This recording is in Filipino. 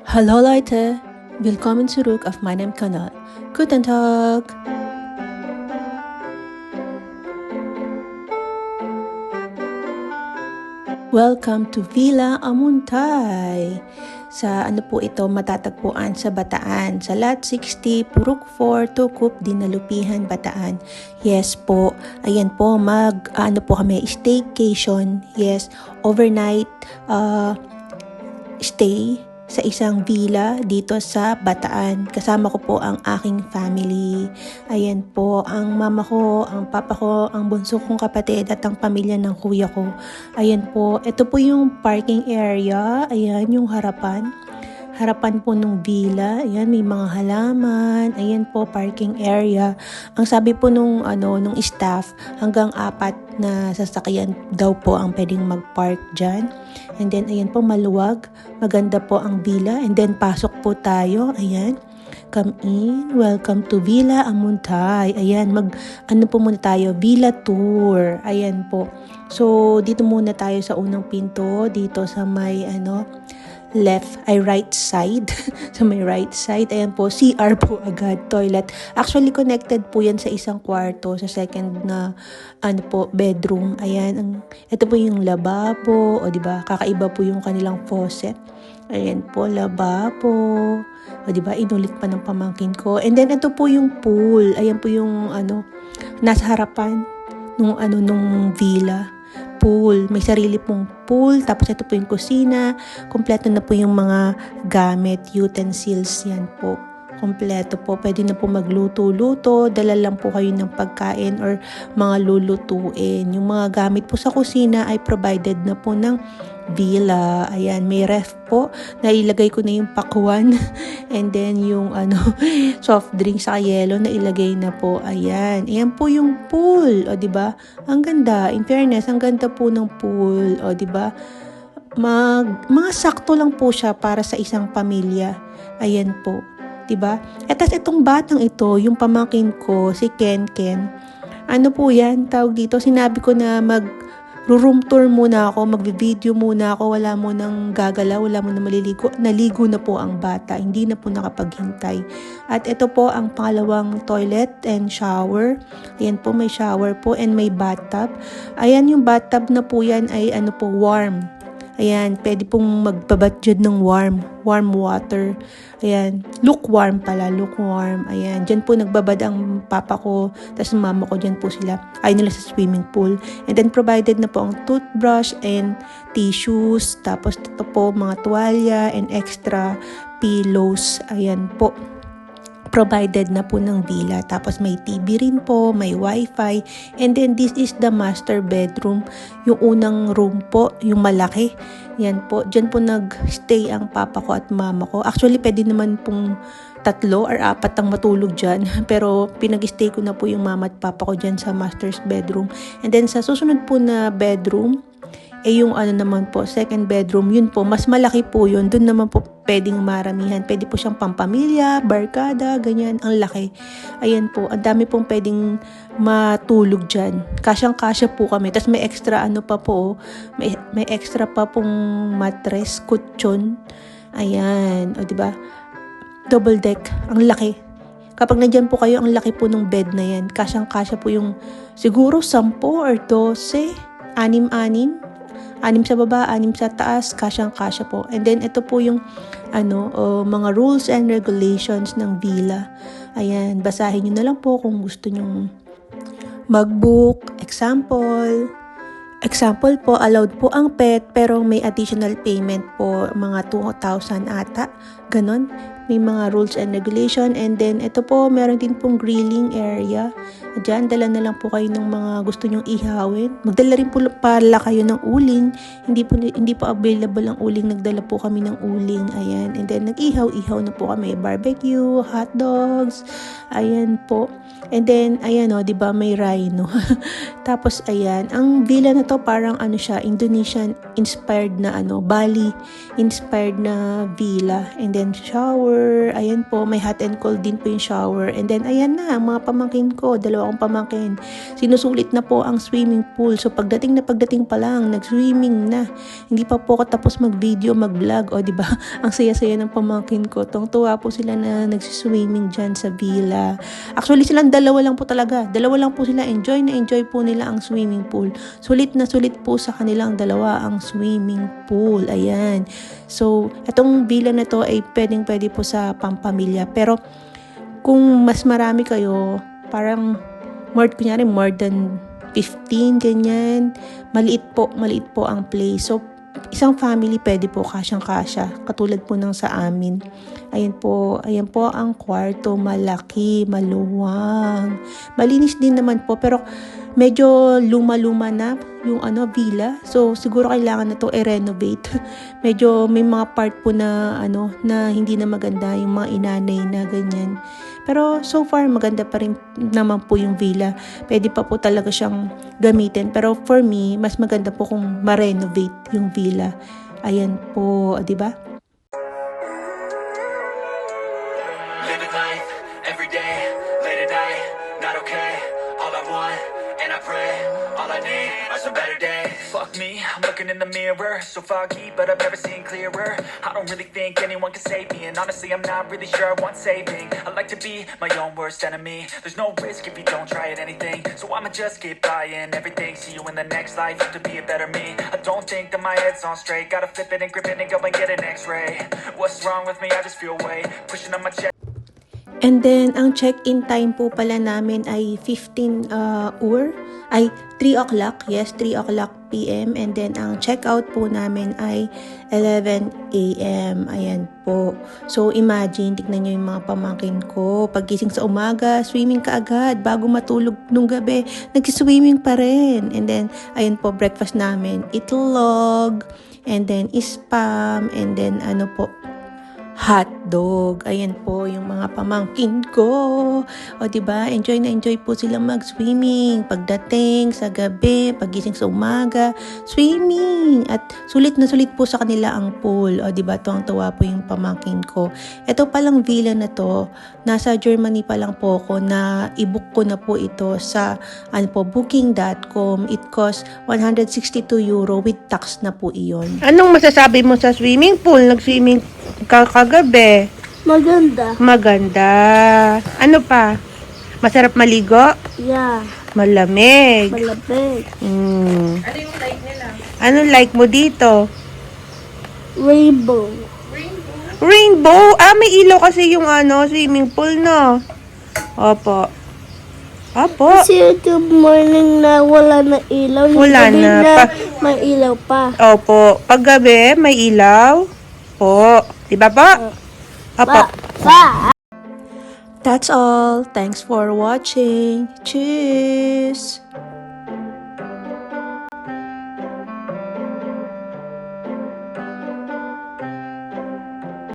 Hallo Leute, willkommen zurück auf meinem Kanal. Guten Tag! Welcome to Villa Amuntay! Sa ano po ito matatagpuan sa Bataan, sa Lot 60, Purok 4, Tukup, Dinalupihan, Bataan. Yes po, ayan po, ano po kami, staycation, yes, overnight stay sa isang villa dito sa Bataan. Kasama ko po ang aking family. Ayan po, ang mama ko, ang papa ko, ang bunso kong kapatid at ang pamilya ng kuya ko. Ayan po, ito po yung parking area. Ayan yung harapan. Harapan po ng villa. Ayan, may mga halaman. Ayan po, parking area. Ang sabi po nung staff, hanggang 4 na sasakyan daw po ang pwedeng mag-park dyan. And then, ayan po, maluwag. Maganda po ang villa. And then, pasok po tayo. Ayan. Come in. Welcome to Villa Amuntay. Ayan, po muna tayo. Villa tour. Ayan po. So, dito muna tayo sa unang pinto. Dito sa may, right side. Sa may right side. Ayan po, CR po agad. Toilet. Actually, connected po yan sa isang kwarto. Sa second na, bedroom. Ayan. Ito po yung lababo. O, diba? Kakaiba po yung kanilang faucet. Ayan po, lababo. O, diba? Inulit pa ng pamangkin ko. And then, ito po yung pool. Ayan po yung, nasa harapan nung villa. Pool. May sarili pong pool. Tapos ito po yung kusina. Kompleto na po yung mga gamit, utensils. Yan po. Kompleto po. Pwede na po magluto-luto. Dala lang po kayo ng pagkain or mga lulutuin. Yung mga gamit po sa kusina ay provided na po ng villa. Ayan, may ref po. Nailagay ko na yung pakwan. And then yung soft drink sa yelo na ilagay na po. Ayan. Ayan po yung pool. O, diba? Ang ganda. In fairness, ang ganda po ng pool. O, diba? Mga sakto lang po siya para sa isang pamilya. Ayan po. Diba? At itong batang ito, yung pamangkin ko, si Ken. Ano po yan? Tawag dito, sinabi ko na room tour muna ako, magvi-video muna ako, wala mo nang gagalaw, wala mo nang maliligo. Naligo na po ang bata, hindi na po nakapaghintay. At ito po ang pangalawang toilet and shower. Ayan po, may shower po and may bathtub. Ayan yung bathtub na po yan ay warm. Ayan, pwede pong magbabat dyan ng warm water. Ayan, lukewarm pala, lukewarm. Ayan, dyan po nagbabad ang papa ko, tapos mama ko dyan po sila. Ay nila sa swimming pool. And then provided na po ang toothbrush and tissues. Tapos ito po mga tuwalya and extra pillows. Ayan po. Provided na po ng villa. Tapos may TV rin po, may wifi. And then this is the master bedroom. Yung unang room po, yung malaki. Yan po. Diyan po nag-stay ang papa ko at mama ko. Actually, pwede naman pong 3 or 4 ang matulog dyan. Pero pinag-stay ko na po yung mama at papa ko dyan sa master's bedroom. And then sa susunod po na bedroom, yung naman po, second bedroom, yun po, mas malaki po yun. Doon naman po pwedeng maramihan. Pwede po siyang pampamilya, barkada, ganyan. Ang laki. Ayan po, ang dami pong pwedeng matulog dyan. Kasyang-kasya po kami. Tapos may extra pa po, may extra pa pong mattress, kutsyon. Ayan, o diba? Double deck, ang laki. Kapag nandyan po kayo, ang laki po ng bed na yan. Kasyang-kasya po yung siguro 10 or 12, 6 sa baba, 6 sa taas, kasyang-kasya po. And then, ito po yung, mga rules and regulations ng villa. Ayan, basahin nyo na lang po kung gusto nyo mag-book. Example po, allowed po ang pet, pero may additional payment po, mga 2,000 ata. Ganon. May mga rules and regulation. And then, ito po, meron din pong grilling area. Diyan, dala na lang po kayo ng mga gusto nyong ihawin. Magdala rin po pala kayo ng uling. Hindi po available ang uling. Nagdala po kami ng uling. Ayan. And then, nag-ihaw na po kami. Barbecue, hot dogs. Ayan po. And then, ayan diba, may rhino. Tapos, ayan. Ang villa na to, parang siya, Indonesian-inspired na Bali-inspired na villa. And then shower, ayan po, may hot and cold din po yung shower. And then, ayan na, mga pamangkin ko, dalawa akong pamangkin. Sinusulit na po ang swimming pool. So, pagdating pa lang, nag-swimming na. Hindi pa po ako tapos mag-video, mag-vlog. O, di ba? Ang saya-saya ng pamangkin ko. Tuwang-tuwa po sila na nagsiswimming dyan sa villa. Actually, silang dalawa lang po talaga. Dalawa lang po sila. Enjoy na enjoy po nila ang swimming pool. Sulit na sulit po sa kanilang dalawa ang swimming pool. Ayan. So, itong villa na to ay pwedeng-pwede po sa pampamilya. Pero, kung mas marami kayo, parang kunyari more than 15, ganyan. Maliit po ang place. So, isang family pwede po kasyang-kasya. Katulad po ng sa amin. Ayan po ang kwarto. Malaki, maluwang. Malinis din naman po. Pero, medyo luma-luma na yung villa. So, siguro kailangan na to i-renovate. Medyo may mga part po na na hindi na maganda, yung mga inanay na ganyan. Pero so far maganda pa rin naman po yung villa. Pwede pa po talaga siyang gamitin. Pero for me, mas maganda po kung ma-renovate yung villa. Ayan po, 'di ba? Living life, every day, late at night, not okay. All I want, and I pray, all I need are some better days. Fuck me, I'm looking in the mirror, so foggy, but I've never seen clearer. I don't really think anyone can save me, and honestly I'm not really sure I want saving. I like to be my own worst enemy. There's no risk if you don't try at anything, so I'ma just keep buying everything. See you in the next life, to be a better me. I don't think that my head's on straight, gotta flip it and grip it and go and get an x-ray. What's wrong with me? I just feel weight pushing on my chest. And then, ang check-in time po pala namin ay 3 o'clock. Yes, 3 o'clock p.m. And then, ang check-out po namin ay 11 a.m. Ayan po. So, imagine, tignan nyo yung mga pamangkin ko. Paggising sa umaga, swimming ka agad. Bago matulog nung gabi, nag-swimming pa rin. And then, ayun po, breakfast namin. Itlog, and then spam, and then hotdog. Ayan po yung mga pamangkin ko. O diba, enjoy na enjoy po silang mag-swimming. Pagdating sa gabi, pagising sa umaga, swimming. At sulit na sulit po sa kanila ang pool. O diba, tuwang-tuwa po yung pamangkin ko. Ito palang villa na to, nasa Germany pa lang po ako na i-book ko na po ito sa booking.com. It costs 162 euro with tax na po iyon. Anong masasabi mo sa swimming pool? Nag-swimming kagabi. Maganda. Ano pa? Masarap maligo? Yeah. Malamig. Ano yung like nila? Ano like mo dito? Rainbow. Rainbow? Ah, may ilaw kasi yung swimming pool, no? Opo. Kasi yung morning na wala na ilaw. Wala Yung gabi na. may ilaw pa. Opo. Paggabi, may ilaw? Po. Diba po? Opo. That's all. Thanks for watching. Cheers!